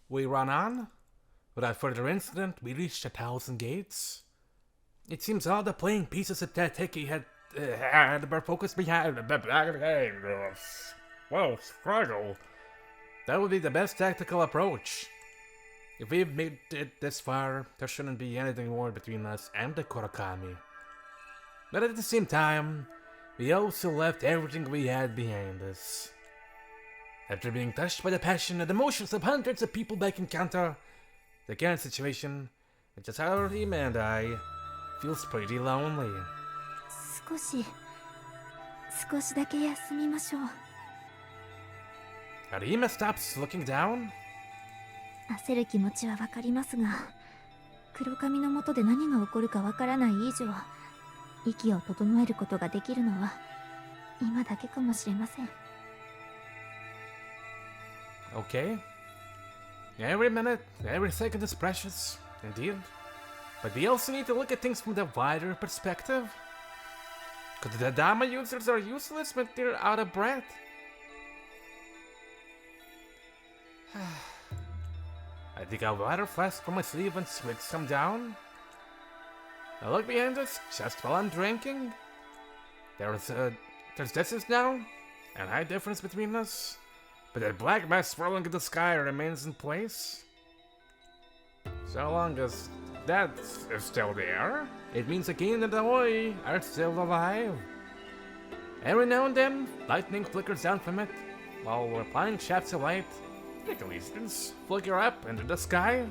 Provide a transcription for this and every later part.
We run on. Without further incident, we reached the Thousand Gates. It seems all the playing pieces of that Teki had were focused behind the back of the game. Well, struggle. That would be the best tactical approach. If we've made it this far, there shouldn't be anything more between us and the Kurakami. But at the same time, we also left everything we had behind us. After being touched by the passion and emotions of hundreds of people back in Kanto, the current situation, which is Haruhime and I, feels pretty lonely. 少しだけ休みましょう。Haruhime stops looking down. 焦る気持ちはわかりますが、黒髪の下で何が起こるかわからない以上、息を整えることができるのは今だけかもしれません。Okay. Every minute, every second is precious, indeed. But we also need to look at things from the wider perspective. Because the Dama users are useless when they're out of breath. I take a water flask from my sleeve and swig some down. I look behind us just while I'm drinking. There's distance now, and high difference between us. But that black mass swirling in the sky remains in place. So long as that is still there, it means Akin and Aoi are still alive. Every now and then, lightning flickers down from it, while replying shafts of light, like illusions, flicker up into the sky.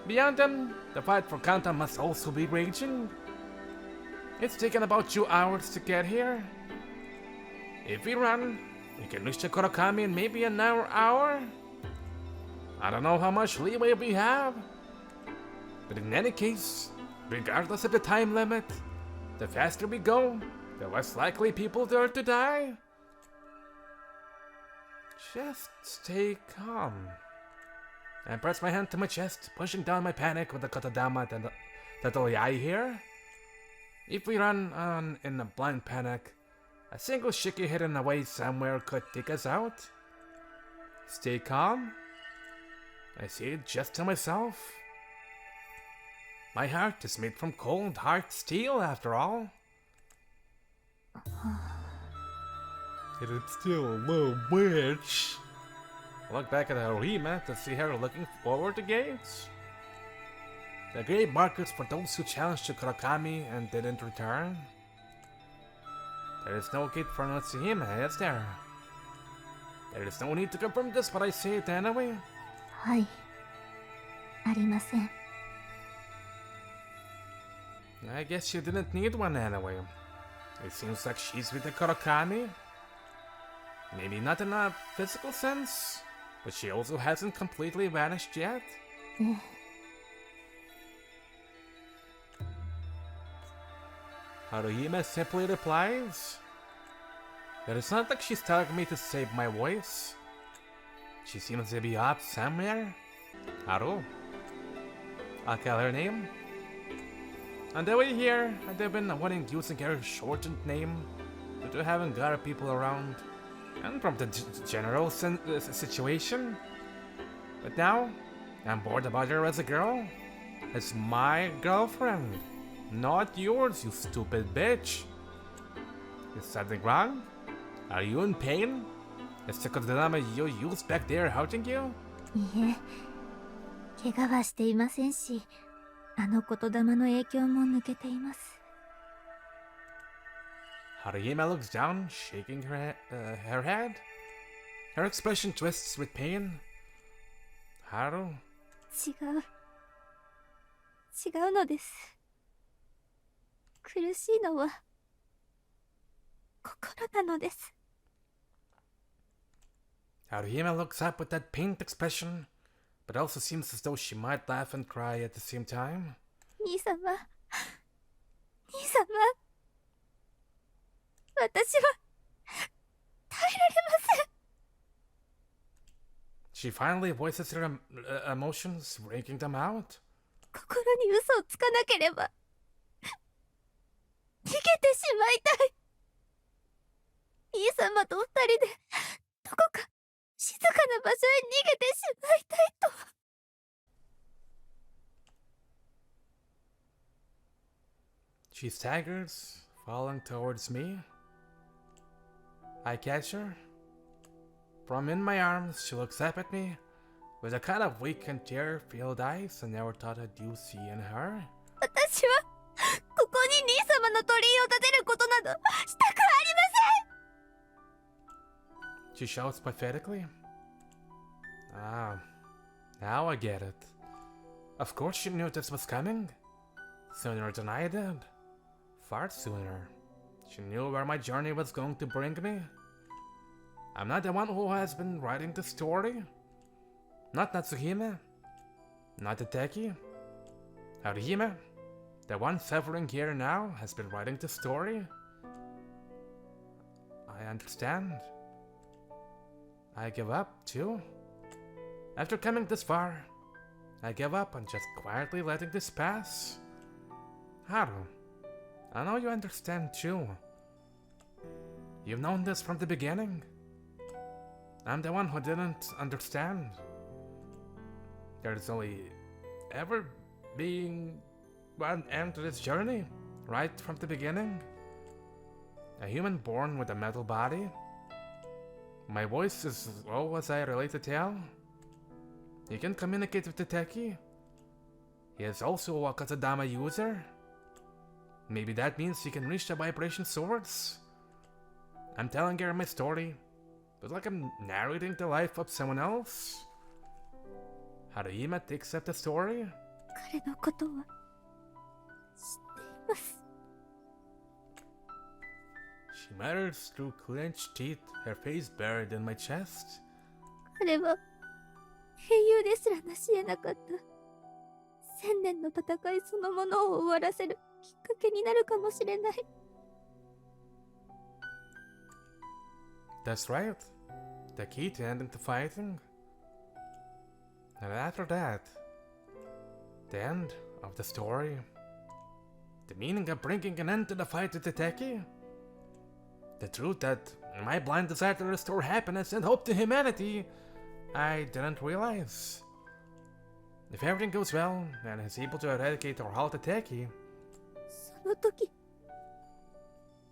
Beyond them, the fight for Kanta must also be raging. It's taken about 2 hours to get here. If we run, we can reach the Kurakami in maybe another hour. I don't know how much leeway we have. But in any case, regardless of the time limit, the faster we go, the less likely people are to die. Just stay calm. I press my hand to my chest, pushing down my panic with the Kotodama that I hear. If we run on in a blind panic, a single shiki hidden away somewhere could take us out. Stay calm. I say it just to myself. My heart is made from cold hard steel, after all. And it's still a little witch. I look back at Haruhime to see her looking forward to gates. The grave markers for those who challenged the Kurakami and didn't return. There is no gate for Natsuhime, is there? There is no need to confirm this, but I say it anyway. はい。ありません。I guess you didn't need one anyway. It seems like she's with the Kurakami. Maybe not in a physical sense, but she also hasn't completely vanished yet. ええ。Haruhime simply replies that it's not like she's telling me to save my voice. She seems to be up somewhere. Haru. I'll call her name. On the way here, I've been avoiding using her shortened name due to having other people around and from the general situation. But now, I'm bored about her as a girl. It's my girlfriend, not yours, you stupid bitch. Is something wrong? Are you in pain? Is the kodama you used back there hurting you? いいえ、怪我はしていませんし、あの言霊の影響も抜けています。Haruhime looks down, shaking her head. Her expression twists with pain. Haru? 違うのです。苦しいのは心なのです。Haruhime looks up with that pained expression, but also seems as though she might laugh and cry at the same time. 兄様、私は耐えられません。She finally voices her emotions, breaking them out. 心に嘘をつかなければ逃げてしまいたい。兄様と二人でどこか静かな場所へ逃げてしまいたいと。She staggers, falling towards me. I catch her. From in my arms, she looks up at me with a kind of weak and tear-filled eyes I never thought I do see in her. 私はここに兄様の鳥居を建てることなどしたくありません。 She shouts pathetically. Ah, now I get it. Of course she knew this was coming. Sooner than I did. Far sooner. She knew where my journey was going to bring me. I'm not the one who has been writing the story. Not Natsuhime. Not the Teki. Haruhime, the one suffering here now, has been writing the story. I understand. I give up, too. After coming this far, I give up on just quietly letting this pass. Haru, I know you understand, too. You've known this from the beginning. I'm the one who didn't understand. There's only ever being one end to this journey, right from the beginning. A human born with a metal body. My voice is as low as I relate the tale. He can communicate with the Teki. He is also a Katadama user. Maybe that means he can reach the vibration source. I'm telling her my story, but like I'm narrating the life of someone else. Haruhime takes up the story. 彼のことは知っています。 She mutters through clenched teeth, her face buried in my chest. 彼は英雄ですら成し得なかった千年の戦いそのものを終わらせるきっかけになるかもしれない。 That's right. The key to ending the fighting. And after that, the end of the story. The meaning of bringing an end to the fight with the Teki. The truth that my blind desire to restore happiness and hope to humanity, I didn't realize. If everything goes well and is able to eradicate or halt the Teki, その時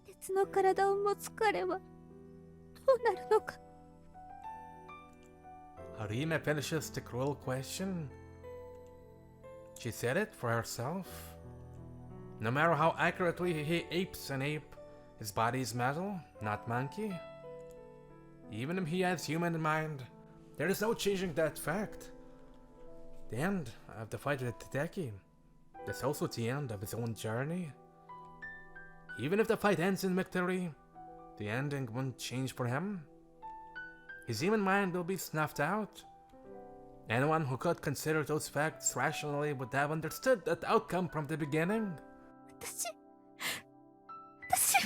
鉄の体を持つ彼はどうなるのか。 Haruhime finishes the cruel question. She said it for herself. No matter how accurately he apes an ape, his body is metal, not monkey. Even if he has human mind, there is no changing that fact. The end of the fight with Teki. That's also the end of his own journey. Even if the fight ends in victory, the ending won't change for him. His human mind will be snuffed out. Anyone who could consider those facts rationally would have understood that outcome from the beginning. 私は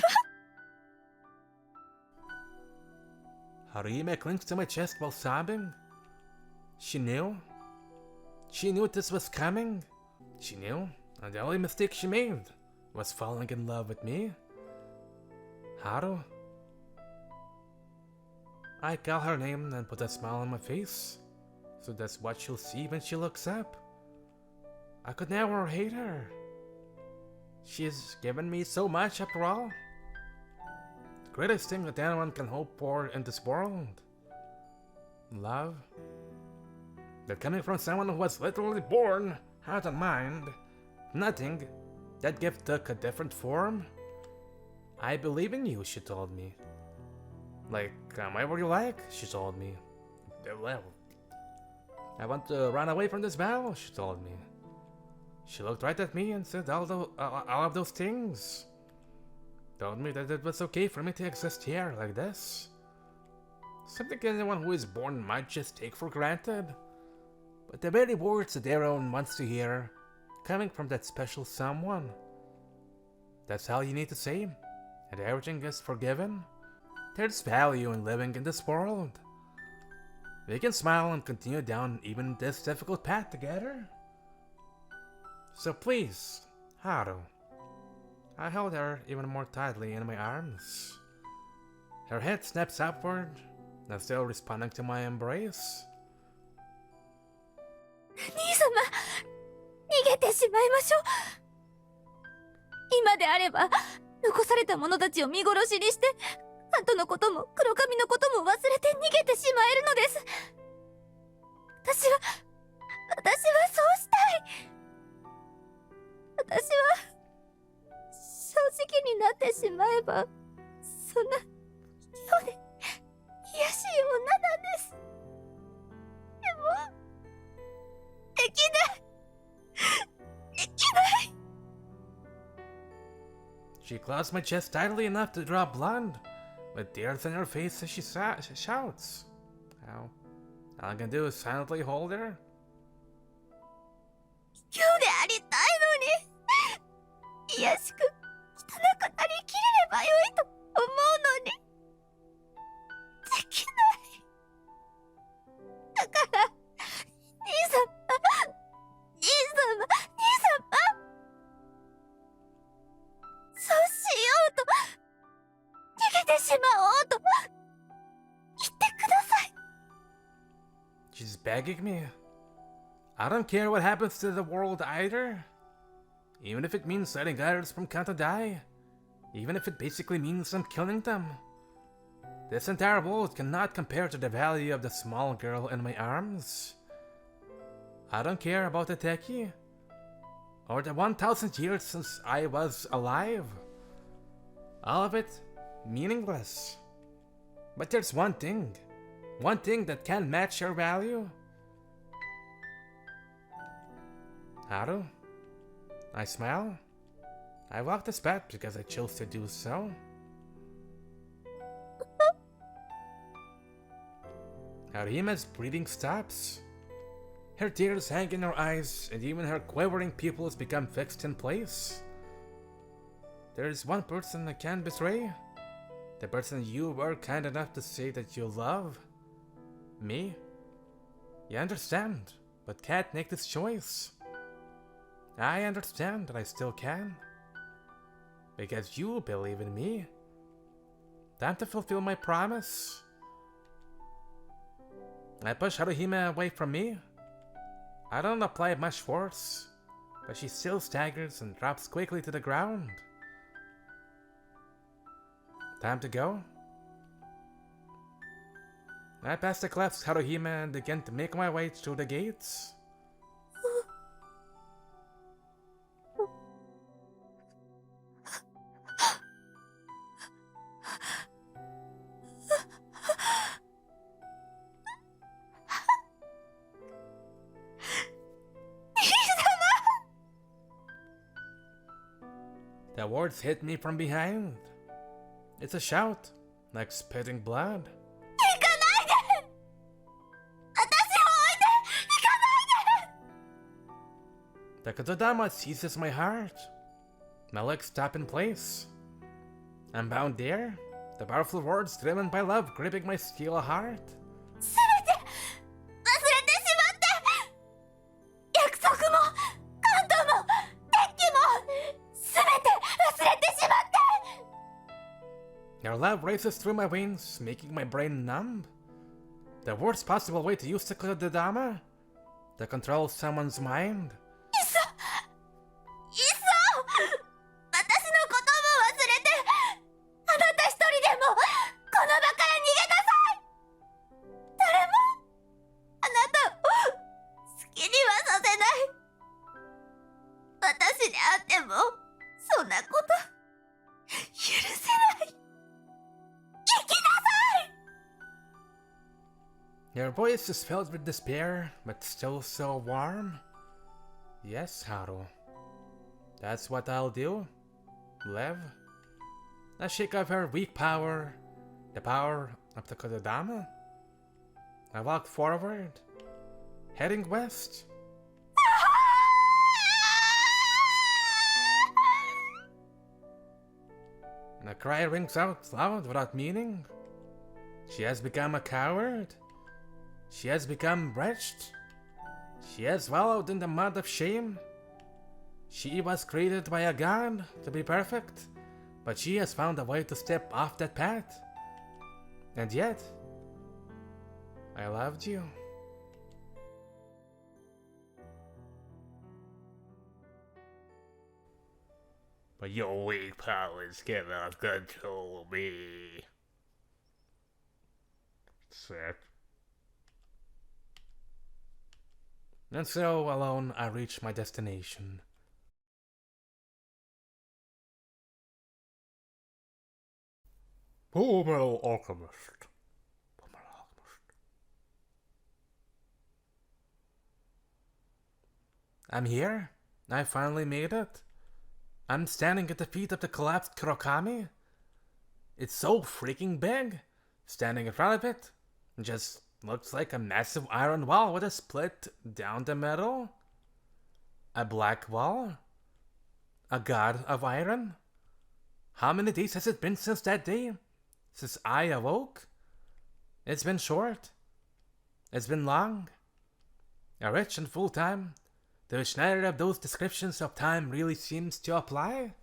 Haruhime clings to my chest while sobbing. She knew. She knew this was coming. She knew, and the only mistake she made was falling in love with me. Haru. I call her name and put a smile on my face, so that's what she'll see when she looks up. I could never hate her. She's given me so much after all. The greatest thing that anyone can hope for in this world. Love. That coming from someone who was literally born, heart and mind, nothing, that gift took a different form. I believe in you, she told me. Like, come wherever you like, she told me. Well, I want to run away from this battle, she told me. She looked right at me and said all of those things. Told me that it was okay for me to exist here like this. Something anyone who is born might just take for granted. But the very words that everyone wants to hear, coming from that special someone. That's all you need to say, and everything is forgiven. There's value in living in this world. We can smile and continue down even this difficult path together. So please, Haru. I held her even more tightly in my arms. Her head snaps upward, and still responding to my embrace. 兄様、逃げてしまいましょう。今であれば残された者たちを見殺しにして、後のことも黒髪のことも忘れて逃げてしまえるのです。私はそうしたい。私は正直になってしまえば、そんな卑怯で卑しい女なんです。でもできない。 She clasps my chest tightly enough to draw blood, with tears in her face as she shouts. Ow. All I can do is silently hold her. 卑怯でありたいのに、卑しく汚くなりきれればよいと思うのにできない。だから兄様、そうしようと、逃げてしまおうと言ってください。 She's begging me. I don't care what happens to the world either. Even if it means letting others from Kanto die. Even if it basically means I'm killing them. This entire world cannot compare to the value of the small girl in my arms. I don't care about the Teki, or the 1,000 years since I was alive. All of it meaningless. But there's one thing that can match your value. Haru, I smile. I walk this path because I chose to do so. Haruhime's breathing stops. Her tears hang in her eyes, and even her quivering pupils become fixed in place. There is one person I can't betray. The person you were kind enough to say that you love. Me? You understand, but can't make this choice. I understand that I still can. Because you believe in me. Time to fulfill my promise. I push Haruhime away from me. I don't apply much force, but she still staggers and drops quickly to the ground. Time to go. I pass the collapsed Haruhime and begin to make my way through the gates. The words hit me from behind. It's a shout, like spitting blood. The Kodama seizes my heart. My legs stop in place. I'm bound there, the powerful words driven by love gripping my steel heart. Your love races through my veins, making my brain numb. The worst possible way to use the Kodama? To control someone's mind. Your voice is filled with despair, but still so warm. Yes, Haru. That's what I'll do. Live. A shake of her weak power, the power of the Kodama. I walk forward, heading west. And a cry rings out loud without meaning. She has become a coward. She has become wretched. She has wallowed in the mud of shame. She was created by a god to be perfect, but she has found a way to step off that path. And yet, I loved you. But your weak powers cannot control me. Sick. And so, alone, I reach my destination. Full Metal Alchemist. Full Metal Alchemist. I'm here. I finally made it. I'm standing at the feet of the collapsed Kurokami. It's so freaking big. Standing in front of it just looks like a massive iron wall with a split down the middle. A black wall. A god of iron. How many days has it been since that day? Since I awoke? It's been short. It's been long. A rich and full time, to which neither of those descriptions of time really seems to apply.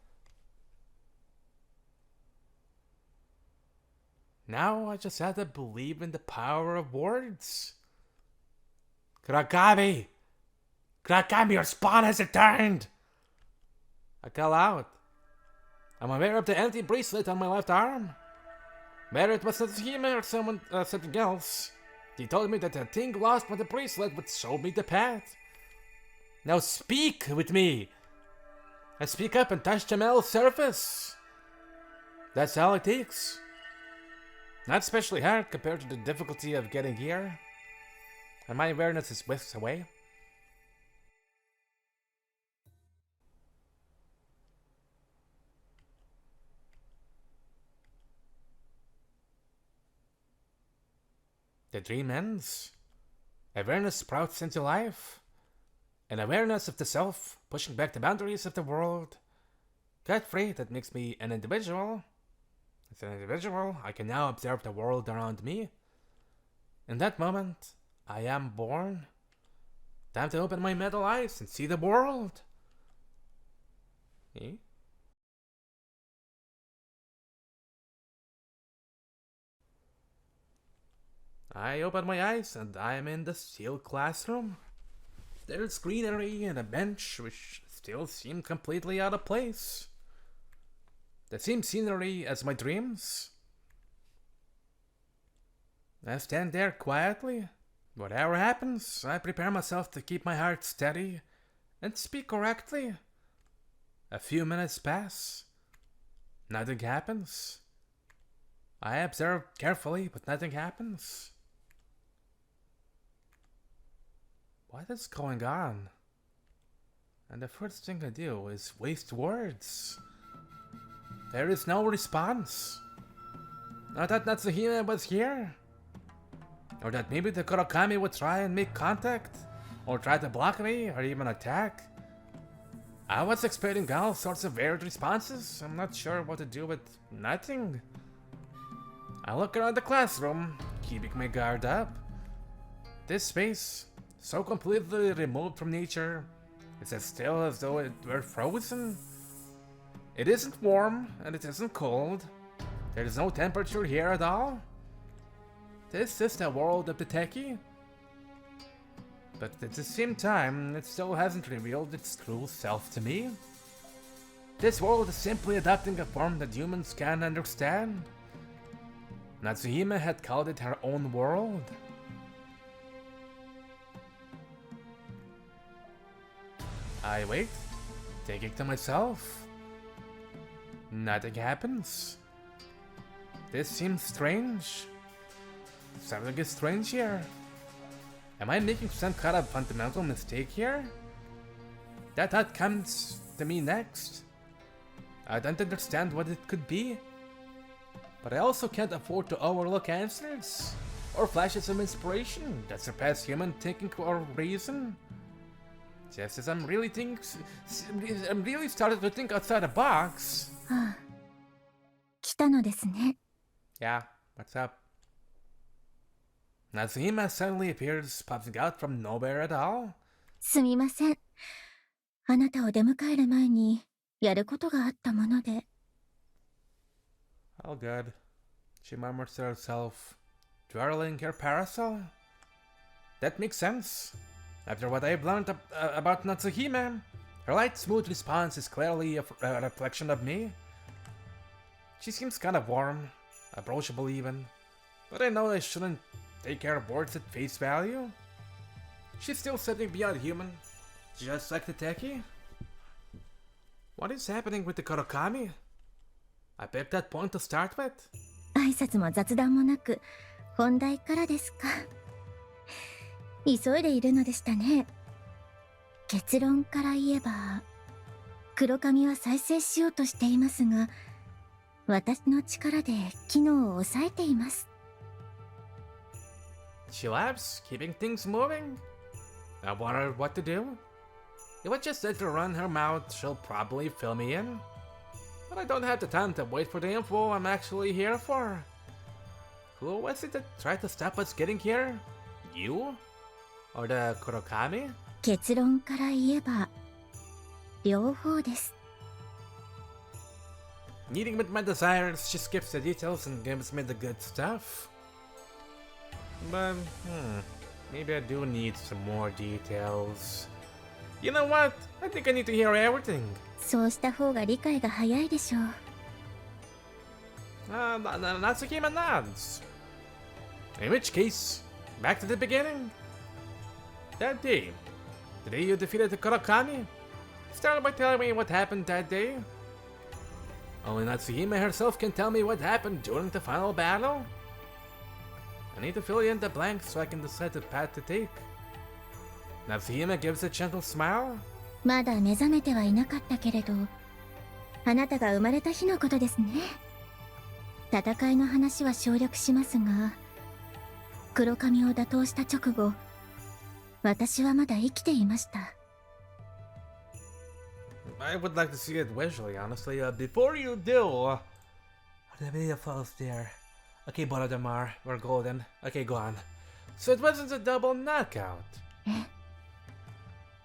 Now I just have to believe in the power of words. Kurokami! Kurokami, your spawn has returned! I call out. I'm aware of the empty bracelet on my left arm. Whether it was Haruhime or something else, he told me that the thing lost with the bracelet would show me the path. Now speak with me. I speak up and touch the metal surface. That's all it takes. Not especially hard compared to the difficulty of getting here. And my awareness is whisked away. The dream ends. Awareness sprouts into life. An awareness of the self, pushing back the boundaries of the world. Cut free, that makes me an individual. As an individual, I can now observe the world around me. In that moment, I am born. Time to open my metal eyes and see the world. Eh? I open my eyes and I am in the sealed classroom. There's greenery and a bench which still seem completely out of place. The same scenery as my dreams. I stand there quietly. Whatever happens, I prepare myself to keep my heart steady and speak correctly. A few minutes pass. Nothing happens. I observe carefully, but nothing happens. What is going on? And the first thing I do is waste words. There is no response. Not that Natsuhime was here. Or that maybe the Kurokami would try and make contact. Or try to block me, or even attack. I was expecting all sorts of weird responses. I'm not sure what to do with nothing. I look around the classroom, keeping my guard up. This space, so completely removed from nature, is as still as though it were frozen. It isn't warm, and it isn't cold. There is no temperature here at all. This is the world of the techie. But at the same time, it still hasn't revealed its true self to me. This world is simply adopting a form that humans can understand. Natsuhime had called it her own world. I wait, thinking to myself. Nothing happens. This seems strange. Something is strange here. Am I making some kind of fundamental mistake here? That thought comes to me next. I don't understand what it could be. But I also can't afford to overlook answers or flashes of inspiration that surpass human thinking or reason. Just as I'm really started to think outside the box. 来たのですね。 Yeah, what's up? Natsuhime suddenly appears, popping out from nowhere at all. すみません。あなたを出迎える前にやることがあったもので。 All good, she murmurs to herself, twirling her parasol. That makes sense. After what I've learned about Natsuhime, her light, smooth response is clearly a reflection of me. She seems kind of warm, approachable even, but I know I shouldn't take her words at face value. She's still something beyond human, just like the techie. What is happening with the Kurokami? I picked that point to start with. 挨拶も雑談もなく本題からですか。急いでいるのでしたね。結論から言えば黒髪は再生しようとしていますが、私の力で機能を抑えています。She laughs, keeping things moving. I wonder what to do. If I just let her run her mouth, she'll probably fill me in. But I don't have the time to wait for the info I'm actually here for. Who was it that tried to stop us getting here? You? Or the Kurokami? 結論から言えば両方です。Meeting with my desires, she skips the details and gives me the good stuff. But, maybe I do need some more details. You know what? I think I need to hear everything. そうした方が理解が早いでしょう。Natsuhime nods. In which case, back to the beginning. That day, the day you defeated the Kurokami, start by telling me what happened that day. Only Natsuhime herself can tell me what happened during the final battle. I need to fill in the blanks so I can decide the path to take. Natsuhime gives a gentle smile. まだ目覚めてはいなかったけれど、あなたが生まれた日のことですね。戦いの話は省略しますが、黒髪を打倒した直後、私はまだ生きていました。I would like to see it visually, honestly. Before you do, the video falls there. Okay, Borodamar, we're golden. Okay, go on. So it wasn't a double knockout.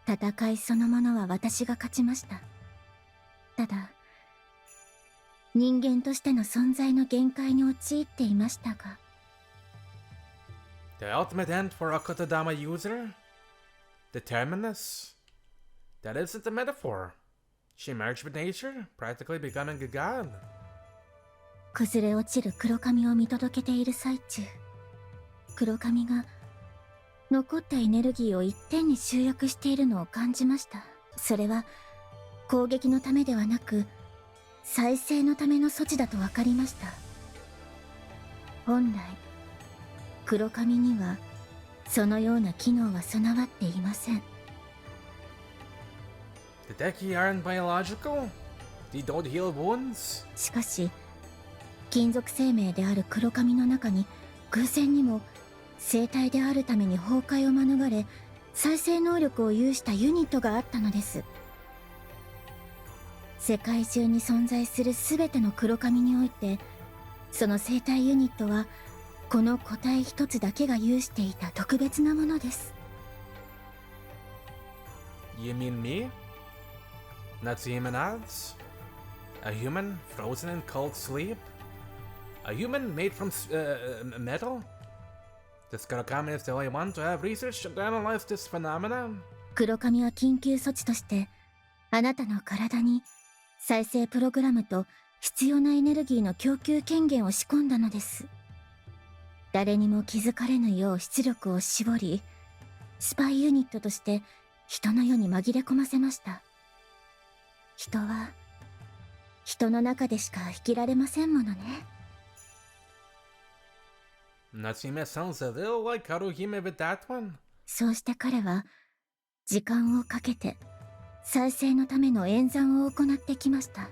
戦いそのものは私が勝ちました。ただ、人間としての存在の限界に陥っていましたが。The ultimate end for a Kotodama user? The terminus? That isn't a metaphor. She merged with nature, practically becoming a god. 崩れ落ちる黒髪を見届けている最中、黒髪が残ったエネルギーを一点に集約しているのを感じました。それは攻撃のためではなく再生のための措置だと分かりました。本来黒髪にはそのような機能は備わっていません。The Deki aren't biological? They don't heal wounds? しかし金属生命である黒髪の中に偶然にも生体であるために崩壊を免れ再生能力を有したユニットがあったのです。世界中に存在する全ての黒髪においてその生体ユニットはこの個体一つだけが有していた特別なものです。 You mean me? Natsuhime nods? A human frozen in cold sleep? A human made from metal? This Kurokami is the only one to have researched and analyzed this phenomenon? 黒髪は緊急措置としてあなたの体に再生プログラムと必要なエネルギーの供給権限を仕込んだのです。誰にも気づかれぬよう出力を絞り、スパイユニットとして人の世に紛れ込ませました。人は人の中でしか生きられませんものね。Natsuhime sounds a little like Haruhime with that one. そうして彼は時間をかけて再生のための演算を行ってきました。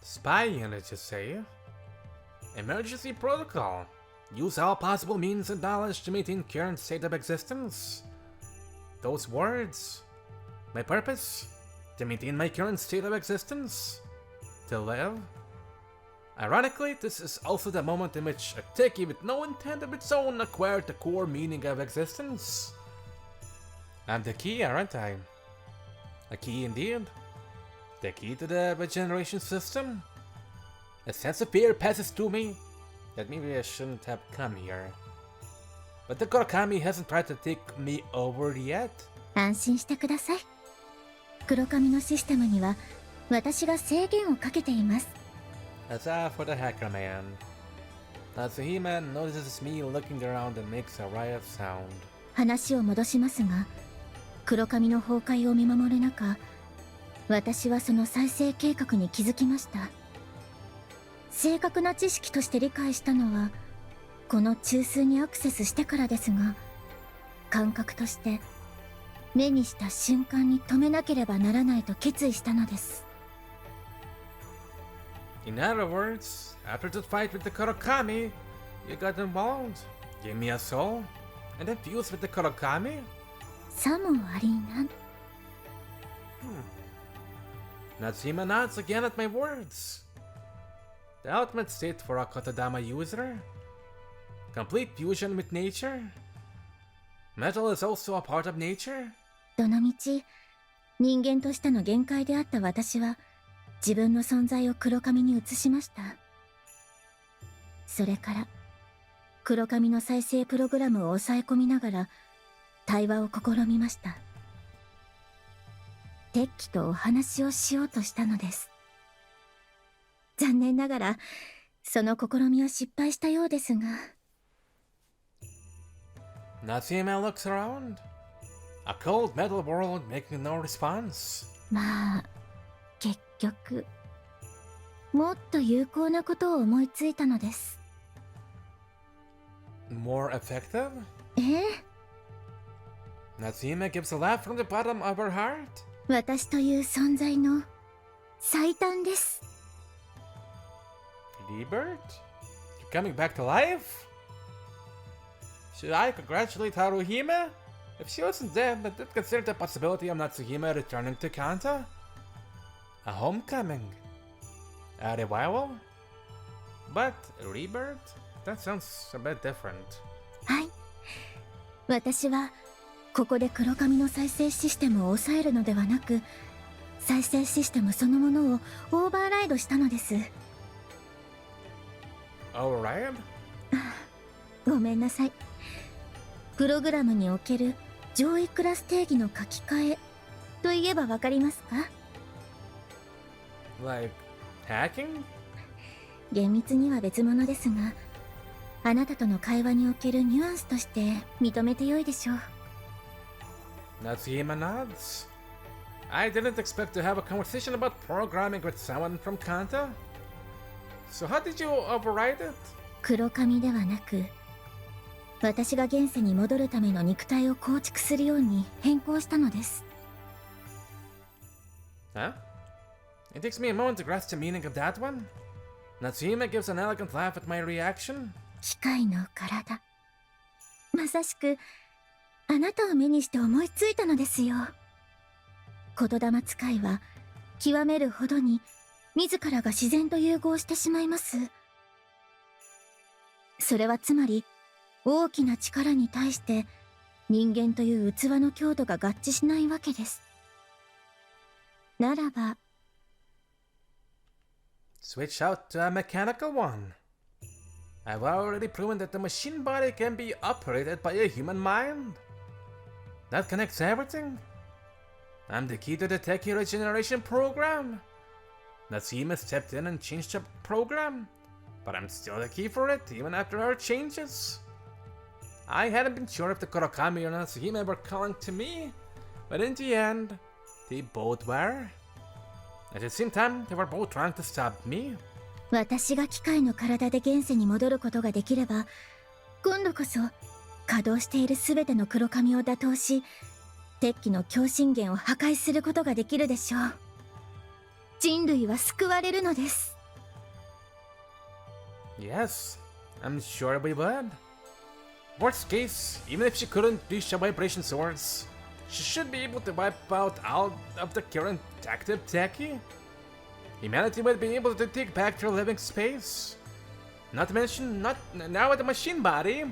Spy unit, you say? Emergency protocol. Use all possible means and knowledge to maintain current state of existence. Those words. My purpose? To maintain my current state of existence? To live? Ironically, this is also the moment in which a techie with no intent of its own acquired the core meaning of existence. I'm the key, aren't I? A key indeed. The key to the regeneration system. A sense of fear passes through me that maybe I shouldn't have come here. But the Kurakami hasn't tried to take me over yet. 安心してください。黒髪のシステムには私が制限をかけています。Huzzah for the hacker man. Haruhime notices me looking around and makes a riot sound. 話を戻しますが、黒髪の崩壊を見守る中、私はその再生計画に気づきました。正確な知識として理解したのはこの中枢にアクセスしてからですが、感覚として目にした瞬間に止めなければならないと決意したのです。In other words, after the fight with the Kurakami, you got involved, gave me a soul, and then fused with the Kurakami? さもありなん。Natsuma nods again at my words. The ultimate state for a Kotodama user? Complete fusion with nature? Metal is also a part of nature? どのみち人間としての限界であった私は自分の存在を黒髪に移しました。それから黒髪の再生プログラムを抑え込みながら対話を試みました。鉄器とお話をしようとしたのです。残念ながらその試みは失敗したようですが。Natsuma looks around. A cold metal world making no response. まあ結局もっと有効なことを思いついたのです。More effective? ええ。Natsuma gives a laugh from the bottom of her heart. 私という存在の最短です。Rebirth? You're coming back to life? Should I congratulate Haruhime? If she wasn't dead, I did consider the possibility of Natsuhime returning to Kanta. A homecoming. A revival? But rebirth? That sounds a bit different. はい。私はここで黒髪の再生システムを抑えるのではなく、再生システムそのものをオーバーライドしたのです。Override? ごめんなさい。プログラムにおける上位クラス定義の書き換えといえばわかりますか？ Like hacking? 厳密には別物ですが、あなたとの会話におけるニュアンスとして認めてよいでしょう。Natsuhime nods. I didn't expect to have a conversation about programming with someone from Kanta. So how did you override it? 黒髪ではなく、私が現世に戻るための肉体を構築するように変更したのです。Huh? It takes me a moment to grasp the meaning of that one. Natsuhime gives an elegant laugh at my reaction. 機械の体。まさしく、あなたを目にして思いついたのですよ。言霊使いは、極めるほどに、自らが自然と融合してしまいます。それはつまり、大きな力に対して人間という器の強度が合致しないわけです。ならば Switch out to a mechanical one. I've already proven that the machine body can be operated by a human mind. That connects everything. I'm the key to the Techie Regeneration program. Natsuhime stepped in and changed the program, but I'm still the key for it even after our changes. I hadn't been sure if the Kurakami or Natsuhime were calling to me, but in the end, they both were. At the same time, they were both trying to stop me. 私が機械の体で現世に戻ることができれば、今度こそ稼働しているすべての黒髪を打倒し、鉄器の強心源を破壊することができるでしょう。人類は救われるのです。Yes, I'm sure we would. Worst case, even if she couldn't reach the vibration source, she should be able to wipe out all of the current active techie. Humanity would be able to take back their living space. Not to mention, not now with the machine body,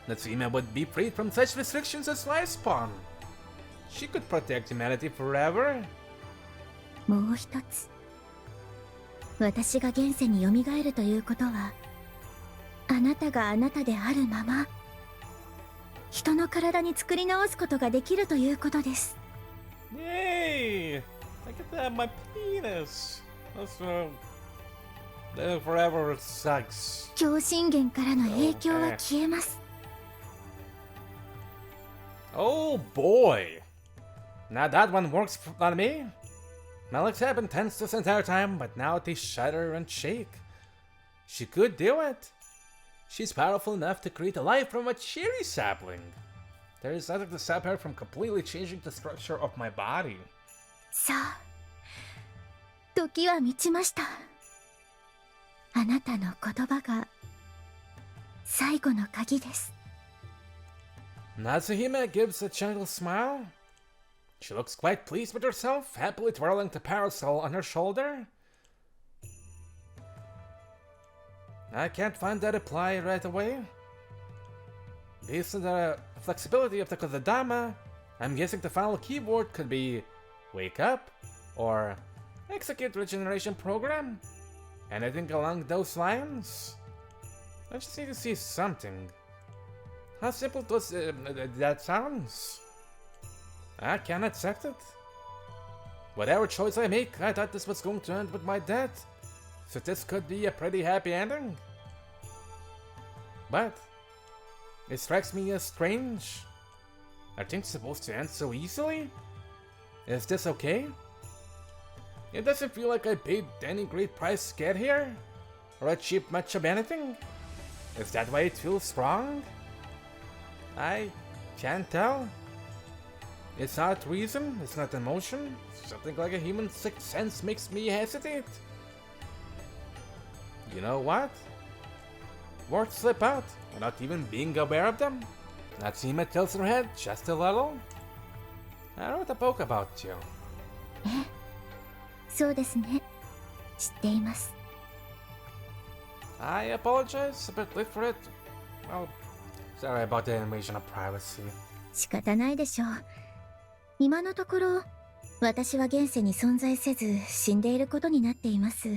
Natsuhime would be freed from such restrictions as lifespan. She could protect humanity forever. もう一つ、私が現世に蘇るということは、あなたがあなたであるまま、人の体に作り直すことができるということです。Yay! I get to have my penis. That's forever sucks. 強心源からの影響は消えます。Oh boy! Now that one works on me. My legs have been tense this entire time, but now they shudder and shake. She could do it. She's powerful enough to create a life from a cherry sapling. There is nothing to stop her from completely changing the structure of my body. さあ、時は満ちました。あなたの言葉が最後の鍵です。Natsuhime gives a gentle smile. She looks quite pleased with herself, happily twirling the parasol on her shoulder. I can't find that reply right away. Based on the flexibility of the Kodama, I'm guessing the final keyword could be wake up or execute regeneration program. Anything along those lines? I just need to see something. How simple does that sounds? I can't accept it. Whatever choice I make, I thought this was going to end with my death. So this could be a pretty happy ending. But it strikes me as strange. Are things supposed to end so easily? Is this okay? It doesn't feel like I paid any great price to get here, or achieved much of anything. Is that why it feels strong? I can't tell. It's not reason, it's not emotion. Something like a human sixth sense makes me hesitate. You know what? Words slip out without even being aware of them. Natsuhime tilts her head just a little. I wrote a book about you. そうですね。知っています。I apologize a bit late for it. Well, sorry about the invasion of privacy. 仕方ないでしょう。今のところ、私は現世に存在せず死んでいることになっています。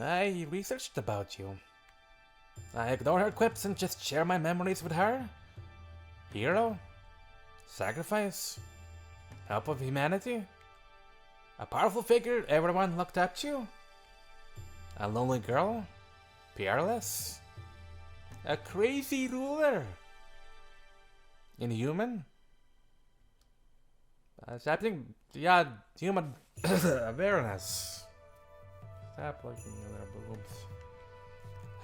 I researched about you. I ignore her quips and just share my memories with her. Hero, sacrifice, help of humanity, a powerful figure everyone looked up to, a lonely girl, peerless, a crazy ruler, inhuman. Something, yeah, human awareness. Stop looking at their boobs.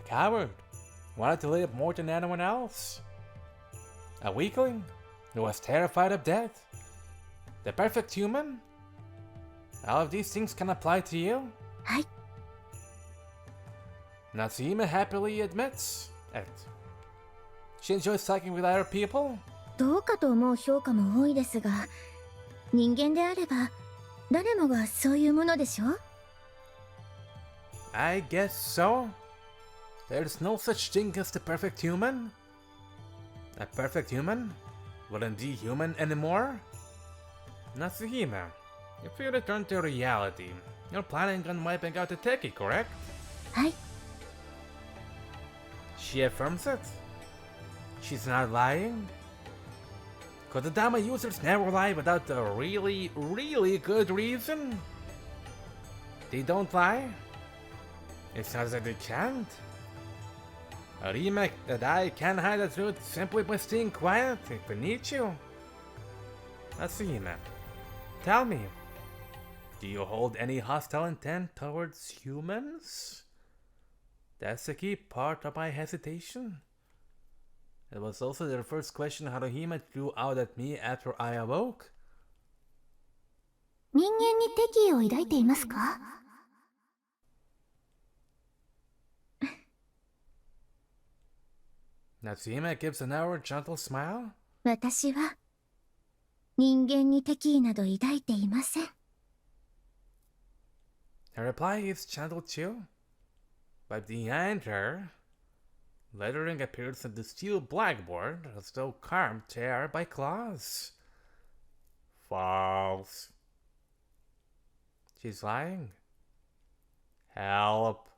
A coward. Wanted to live more than anyone else. A weakling who was terrified of death. The perfect human. All of these things can apply to you. はい。 Natsuhime happily admits it. She enjoys talking with other people. どうかと思う評価も多いですが、人間であれば誰もがそういうものでしょう。I guess so. There's no such thing as the perfect human. A perfect human wouldn't be human anymore. Natsuhime, if you return to reality, you're planning on wiping out the techie, correct? はい。 She affirms it. She's not lying. Kodama users never lie without a really, really good reason. They don't lie. It's not that they can't. Haruhime that I can hide the truth simply by staying quiet if we need you. Natsuhime, tell me, do you hold any hostile intent towards humans? That's the key part of my hesitation. It was also the first question Haruhime threw out at me after I awoke. 人間に敵意を抱いていますか？ Natsuhime gives an hour gentle smile. 私は人間に敵意など抱いていません。 Her reply is gentle too. But behind her, lettering appears on the steel blackboard as though carved there by claws. False. She's lying. Help.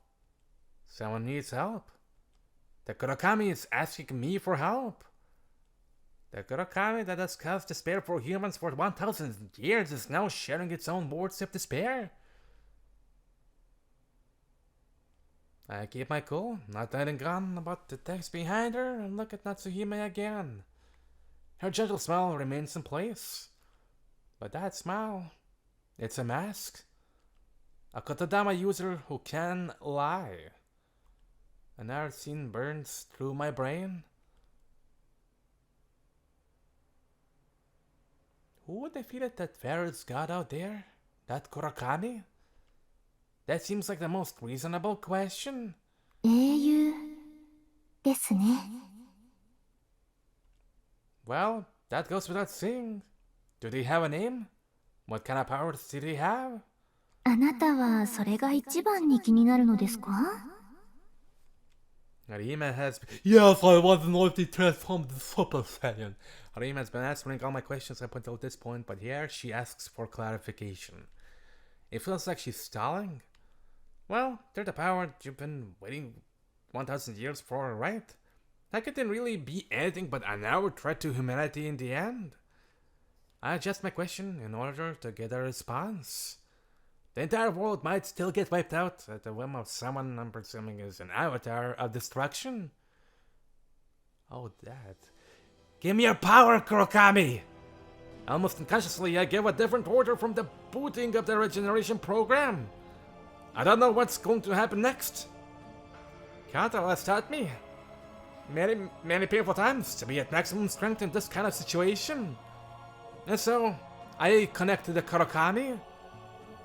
Someone needs help. The Kurakami is asking me for help. The Kurakami that has caused despair for humans for 1,000 years is now sharing its own words of despair. I keep my cool, not letting on about the text behind her, and look at Natsuhime again. Her gentle smile remains in place. But that smile, it's a mask. A Kotodama user who can lie. Another scene burns through my brain. Who would defeat it that Pharaoh's god out there? That Kurakami? That seems like the most reasonable question. 英雄ですね。 Well, that goes without saying. Do they have a name? What kind of powers do they have? あなたはそれが一番に気になるのですか？ Haruhime has... Yes, I want to know if they transformed the Super Saiyan. Haruhime has been answering all my questions up until this point, but here she asks for clarification. It feels like she's stalling. Well, they're the power you've been waiting 1,000 years for, right? That couldn't really be anything but an outward threat to humanity in the end. I adjust my question in order to get a response. The entire world might still get wiped out at the whim of someone I'm presuming is an avatar of destruction. Oh, that. Give me your power, Kurokami! Almost unconsciously, I give a different order from the booting of the regeneration program. I don't know what's going to happen next. Kanto has taught me many painful times to be at maximum strength in this kind of situation. And so, I connect to the Kurokami.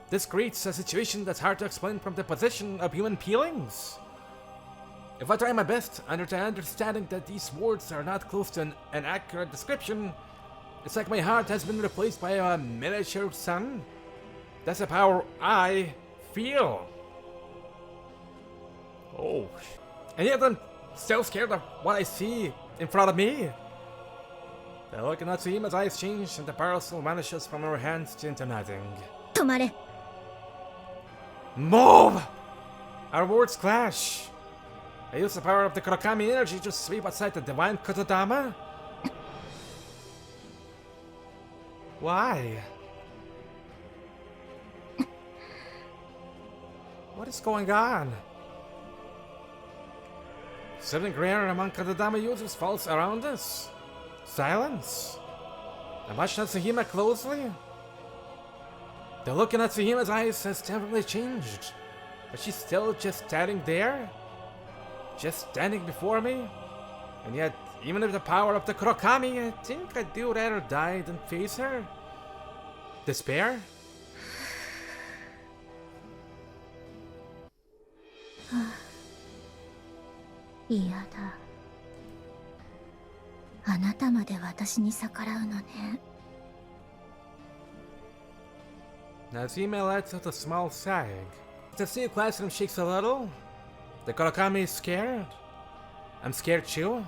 This creates a situation that's hard to explain from the position of human feelings. If I try my best under the understanding that these words are not close to an accurate description, it's like my heart has been replaced by a miniature sun. That's the power I feel. Oh. And yet I'm still scared of what I see in front of me. The look in Natsuhime's eyes change and the parasol vanishes from her hands into nothing. 止まれ。 Move! Our words clash. I use the power of the Kurakami energy to sweep aside the divine Kotodama. Why? What is going on? Something rare among Kotodama users falls around us. Silence. I watch Natsuhime closely. The look in Natsuhime's eyes has definitely changed, but she's still just standing there, just standing before me. And yet, even with the power of the Kurokami, I think I do rather die than face her. Despair?嫌だ。あなたまで私に逆らうのね。 Natsuhime lets out a small sag. The sea classroom shakes a little. The Kurakami is scared. I'm scared too.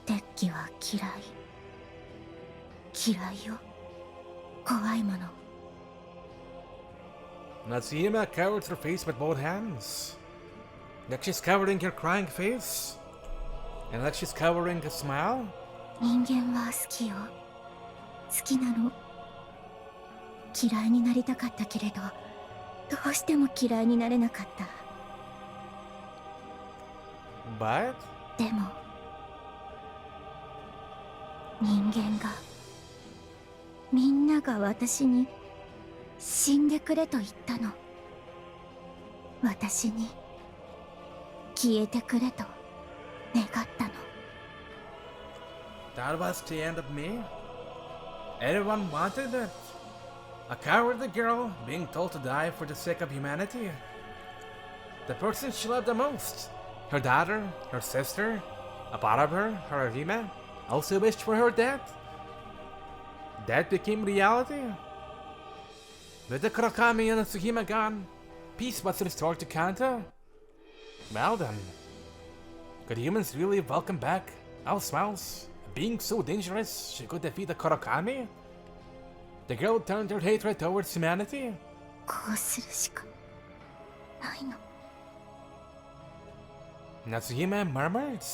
鉄器は嫌い。嫌いよ。怖いもの。 Natsuhime covers her face with both hands. Like she's covering her crying face. And like she's covering a smile. 人間は好きよ。好きなの。嫌いになりたかったけれど、どうしても嫌いになれなかった。But? でも、人間が、みんなが私に死んでくれと言ったの。私に消えてくれと願ったの。That was the end of me? Everyone wanted it. A cowardly girl being told to die for the sake of humanity. The person she loved the most, her daughter, her sister, a part of her, Haruhime, also wished for her death. That became reality. With the Kurakami and Natsuhime gone, peace was restored to Kanto. Well then, could humans really welcome back all smiles? Being so dangerous, she could defeat the Kurakami? The girl turned her hatred towards humanity? こうするしかないの。Natsuhime murmured.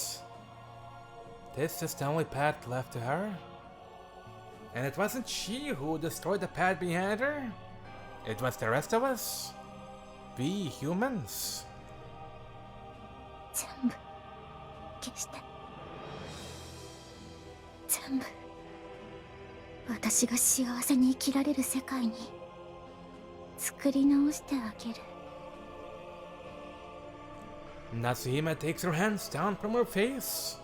This is the only path left to her. And it wasn't she who destroyed the path behind her. It was the rest of us. We humans. 全部消して全部私が幸せに生きられる世界に作り直してあげる。 Natsuhime takes her hands down from her face.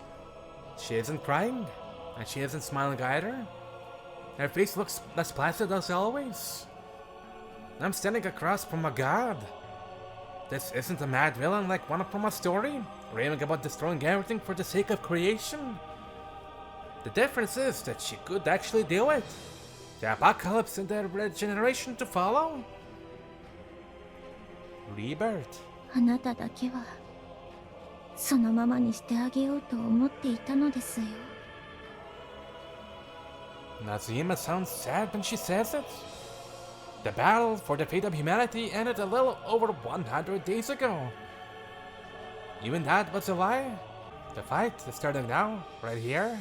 She isn't crying, and she isn't smiling either. Her face looks as placid as always. I'm standing across from a god. This isn't a mad villain like one from a story, raving about destroying everything for the sake of creation. The difference is that she could actually do it. The apocalypse and the regeneration to follow. Rebirth. あなただけはそのままにしてあげようと思っていたのですよ。 Natsuhime sounds sad when she says it. The battle for the fate of humanity ended a little over 100 days ago. Even that was a lie. The fight is starting now, right here.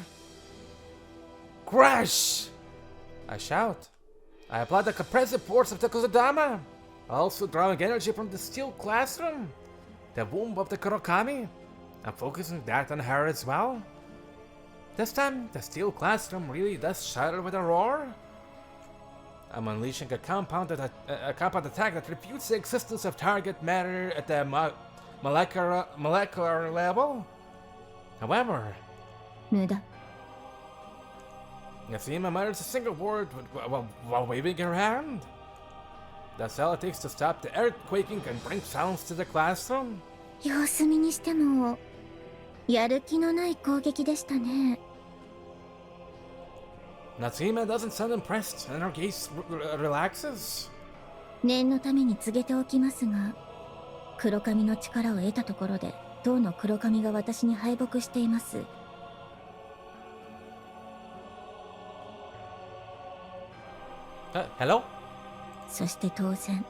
Crash! I shout. I apply the compressive force of the Kozodama, also drawing energy from the steel classroom, the womb of the Kurokami. I'm focusing that on her as well. This time, the steel classroom really does shatter with a roar. I'm unleashing a compound attack that refutes the existence of target matter at the molecular level. However, 無駄。 Natsuhime mutters a single word while waving her hand. That's all it takes to stop the earthquaking and bring silence to the classroom. 様子見にしてもやる気のない攻撃でしたね。 Natsuhime doesn't sound impressed, and her gaze relaxes. 念のために告げておきますが、黒髪の力を得たところで当の黒髪が私に敗北しています。 Hello? そして当然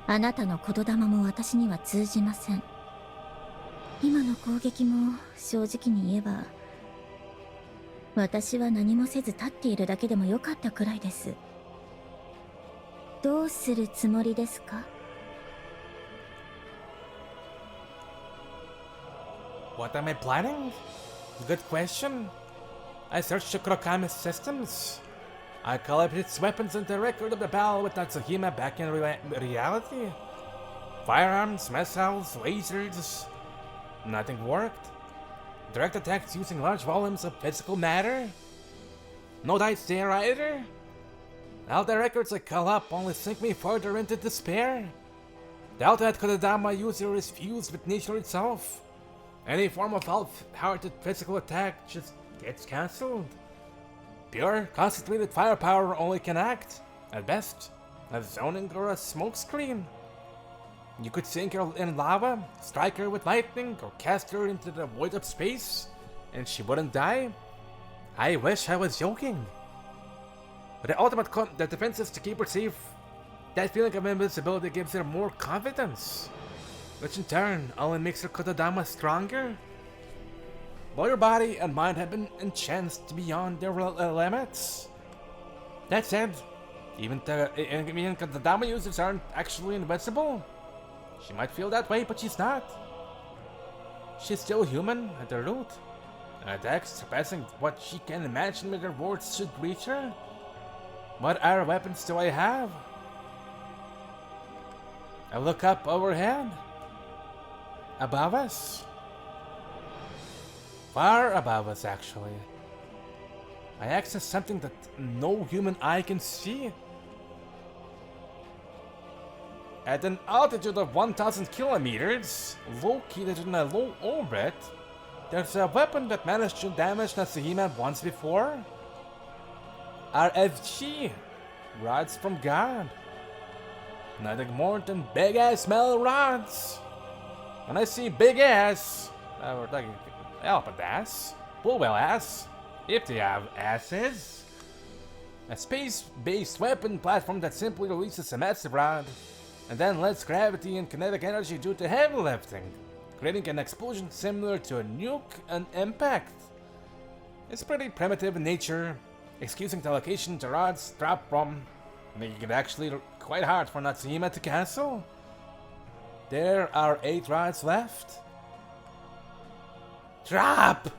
あなたの言霊も私には通じません。今の攻撃も正直に言えば私は何もせず立っているだけでもよかったくらいです。どうするつもりですか？ What am I planning? Good question. I searched the Kurokami's systems. I collected its weapons and the record of the battle with Natsuhime back in reality. Firearms, missiles, lasers. Nothing worked. Direct attacks using large volumes of physical matter. No dice there either. All the records I call up only sink me further into despair. The ultimate Kodama user is fused with nature itself. Any form of half-hearted physical attack just gets cancelled. Pure, concentrated firepower only can act, at best, as zoning or a smokescreen. You could sink her in lava, strike her with lightning, or cast her into the void of space, and she wouldn't die. I wish I was joking. But the ultimate the defense is to keep her safe. That feeling of invisibility gives her more confidence, which in turn only makes her Kodama stronger. Both her body and mind have been enhanced beyond their limits. That said, even Kodama users aren't actually invincible. She might feel that way, but she's not. She's still human at the root. Attacks surpassing what she can imagine with her words should reach her. What other weapons do I have? I look up overhead. Above us. Far above us, actually. I access something that no human eye can see. At an altitude of 1,000 kilometers, located in a low orbit, there's a weapon that managed to damage Natsuhime once before. RFG, rods from God. Nothing more than big-ass metal rods. When I see big ass, we're talking elephant ass, bull whale ass, if they have asses. A space-based weapon platform that simply releases a massive rod, and then lets gravity and kinetic energy due to heavy lifting creating an explosion similar to a nuke and impact. It's pretty primitive in nature, excusing the location the rods drop from, making it actually quite hard for Natsuhime to cancel. There are 8 rods left. Drop!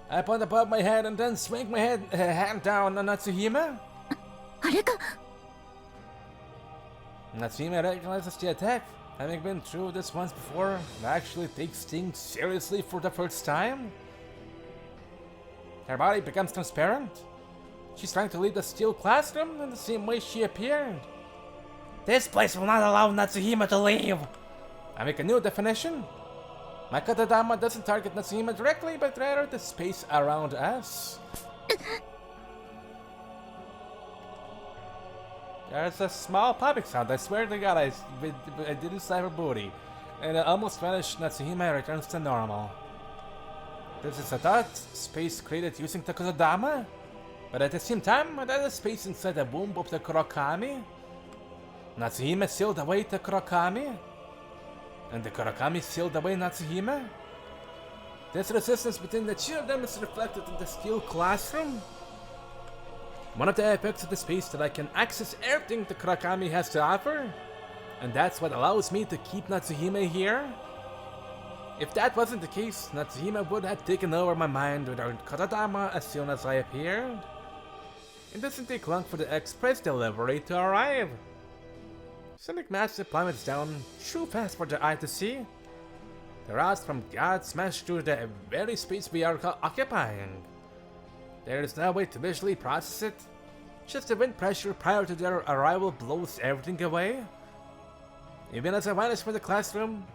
I point above my head and then swing my hand down on Natsuhime. あれか Natsuhime recognizes the attack, having been through this once before, and actually takes things seriously for the first time. Her body becomes transparent. She's trying to leave the steel classroom in the same way she appeared. This place will not allow Natsuhime to leave! I make a new definition. My katadama doesn't target Natsuhime directly, but rather the space around us. There's a small popping sound, I swear to god I didn't cyber booty. And it almost vanished. Natsuhime returns to normal. This is a dot space created using the katadama, but at the same time, that is space inside the womb of the Kurokami. Natsuhime sealed away the Kurokami, and the Kurokami sealed away Natsuhime. This resistance between the two of them is reflected in the steel classroom. One of the effects of the space that I can access everything the Kurokami has to offer, and that's what allows me to keep Natsuhime here. If that wasn't the case, Natsuhime would have taken over my mind with her katadama as soon as I appeared. It doesn't take long for the express delivery to arrive. Something massive plummets down, too fast for the eye to see. The rods from God smash through the very space we are occupying. There is no way to visually process it. Just the wind pressure prior to their arrival blows everything away. Even as I vanish from the classroom,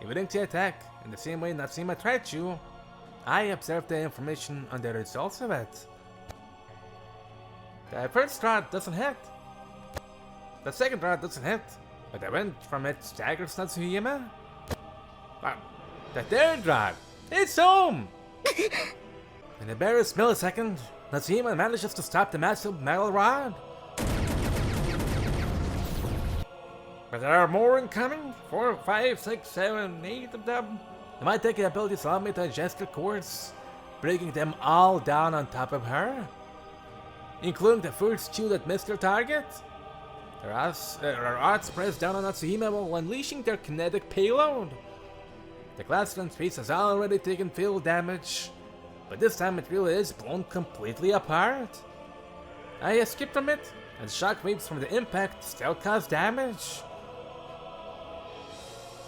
evading the attack in the same way Natsuhime tried to, I observe the information on the results of it. The first rod doesn't hit. The second rod doesn't hit, but the wind from it staggers Natsuhime. But the third rod, it's home! In the barest millisecond, Natsuhime manages to stop the massive metal rod. But there are more incoming. 4, 5, 6, 7, 8 of them. And my taking abilities allow me to adjust the course, breaking them all down on top of her, including the first 2 that missed their target. Her odds press down on Natsuhime while unleashing their kinetic payload. The classroom space has already taken field damage, but this time it really is blown completely apart. I escaped from it, and shockwaves from the impact still cause damage.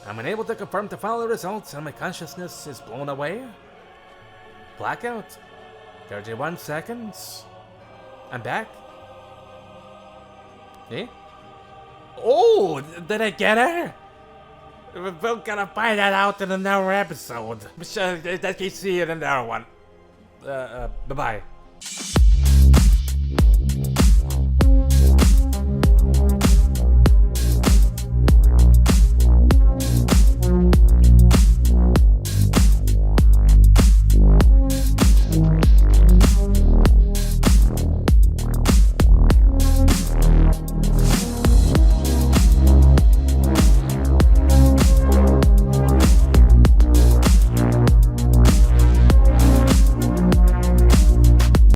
I'm unable to confirm the final results, and my consciousness is blown away. Blackout. 31 seconds. I'm back. Eh? Oh, did I get her? We're gonna find that out in another episode. In that case, see you in another one. Bye-bye.